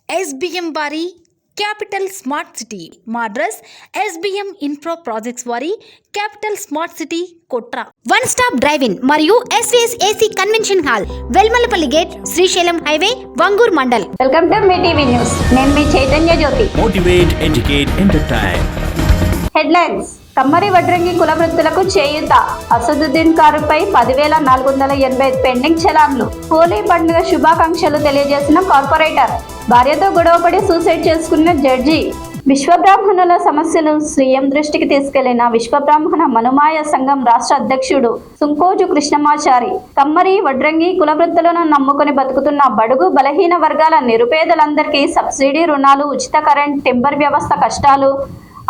SBM వారి capital smart city మా address SBM infra projects వారి capital smart city Kotra one stop drive in మరియు SVS AC convention hall Velmalapalli gate Srisailam highway Vangoor mandal. Welcome to Mee TV news. నేను మీ Chaitanya Jyothi. Motivate, educate, entertain. Headlines. కమ్మరి వడ్రంగి కుల వృత్తులకు చేయూత. అసదుద్దీన్ కారుపై 10,485 పెండింగ్ చలాన్లు. హోలీ పండుగ శుభాకాంక్షలు తెలియజేసిన కార్పొరేటర్. భార్యతో గొడవపడి సూసైడ్ చేసుకున్న జడ్జి. విశ్వబ్రాహ్మణుల సమస్యలు సీఎం దృష్టికి తీసుకెళ్లిన విశ్వబ్రాహ్మణ మనుమాయ సంఘం రాష్ట్ర అధ్యక్షుడు సుంకోజు కృష్ణమాచారి. కమ్మరి వడ్రంగి కుల వృత్తులను నమ్ముకుని బతుకుతున్న బడుగు బలహీన వర్గాల నిరుపేదలందరికీ సబ్సిడీ రుణాలు, ఉచిత కరెంట్, టింబర్ వ్యవస్థ కష్టాలు,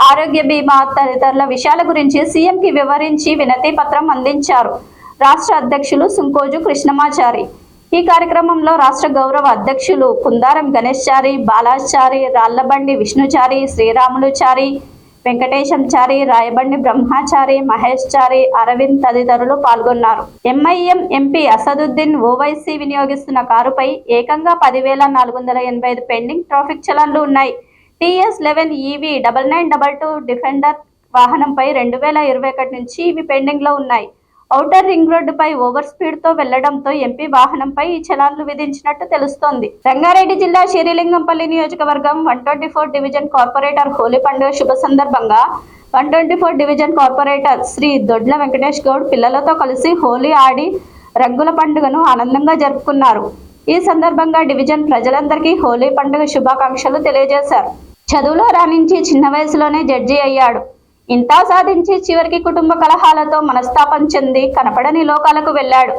ఆరోగ్య బీమా తదితరుల విషయాల గురించి సీఎంకి వివరించి వినతి పత్రం అందించారు రాష్ట్ర అధ్యక్షులు సుంకోజు కృష్ణమాచారి. ఈ కార్యక్రమంలో రాష్ట్ర గౌరవ అధ్యక్షులు కుందారం గణేశ్చారి, బాలాచారి, రాళ్లబండి విష్ణుచారి, శ్రీరాములుచారి, వెంకటేశంచారి, రాయబండి బ్రహ్మాచారి, మహేష్ చారి, అరవింద్ తదితరులు పాల్గొన్నారు. ఎంఐఎం ఎంపీ అసదుద్దీన్ ఓవైసీ వినియోగిస్తున్న కారుపై ఏకంగా 10,485 పెండింగ్ ట్రాఫిక్ చలాన్లు ఉన్నాయి. TS11 EV 9922 డిఫెండర్ వాహనంపై 2021 నుంచి ఇవి పెండింగ్ లో ఉన్నాయి. ఔటర్ రింగ్ రోడ్డుపై ఓవర్ స్పీడ్ తో వెళ్లడంతో ఎంపీ వాహనంపై ఈ చలాన్లు విధించినట్టు తెలుస్తోంది. రంగారెడ్డి జిల్లా శ్రీలింగంపల్లి నియోజకవర్గం 124 డివిజన్ కార్పొరేటర్ హోలీ పండుగ శుభ సందర్భంగా 124 డివిజన్ కార్పొరేటర్ శ్రీ దొడ్ల వెంకటేష్ గౌడ్ పిల్లలతో కలిసి హోలీ ఆడి రంగుల పండుగను ఆనందంగా జరుపుకున్నారు. ఈ సందర్భంగా డివిజన్ ప్రజలందరికీ హోలీ పండుగ శుభాకాంక్షలు తెలియజేశారు. చదువులో రాణించి చిన్న వయసులోనే జడ్జి అయ్యాడు. ఇంతా సాధించి చివరికి కుటుంబ కలహాలతో మనస్తాపం చెంది కనపడని లోకాలకు వెళ్ళాడు.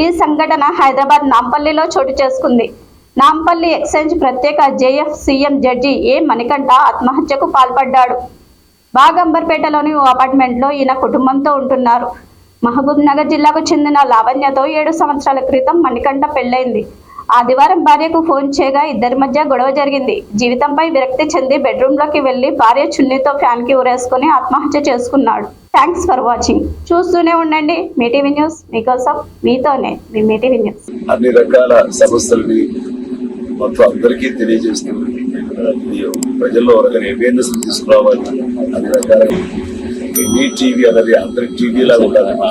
ఈ సంఘటన హైదరాబాద్ నాంపల్లిలో చోటు చేసుకుంది. నాంపల్లి ఎక్స్చేంజ్ ప్రత్యేక JF సీఎం జడ్జి ఏ మణికంఠ ఆత్మహత్యకు పాల్పడ్డాడు. బాగంబర్పేటలోని ఓ అపార్ట్మెంట్లో ఈయన కుటుంబంతో ఉంటున్నారు. మహబూబ్ నగర్ జిల్లాకు చెందిన లావణ్యతో 7 సంవత్సరాల క్రితం మణికంఠ పెళ్లైంది. ఆదివారం భార్యకు ఫోన్ చేయగా ఇద్దరి మధ్య గొడవ జరిగింది. జీవితంపై విరక్తి చెంది బెడ్రూమ్ లోకి వెళ్లి భార్య చున్నీతో ఫ్యాన్ కి ఊరేసుకుని ఆత్మహత్య చేసుకున్నాడు. Thanks for watching. చూస్తూనే ఉండండి మీ టీవీ న్యూస్. మీకోసం మీతోనే మీ టీవీ న్యూస్. అన్ని రకాల సమస్యలని మొత్తం అందరికీ తెలియజేస్తూ ప్రజల్లో అవేర్నెస్ తీసుకురావాలి. అన్ని రకాల మీ టీవీ అనేది అందరి టీవీ లాగా ఉండాలని.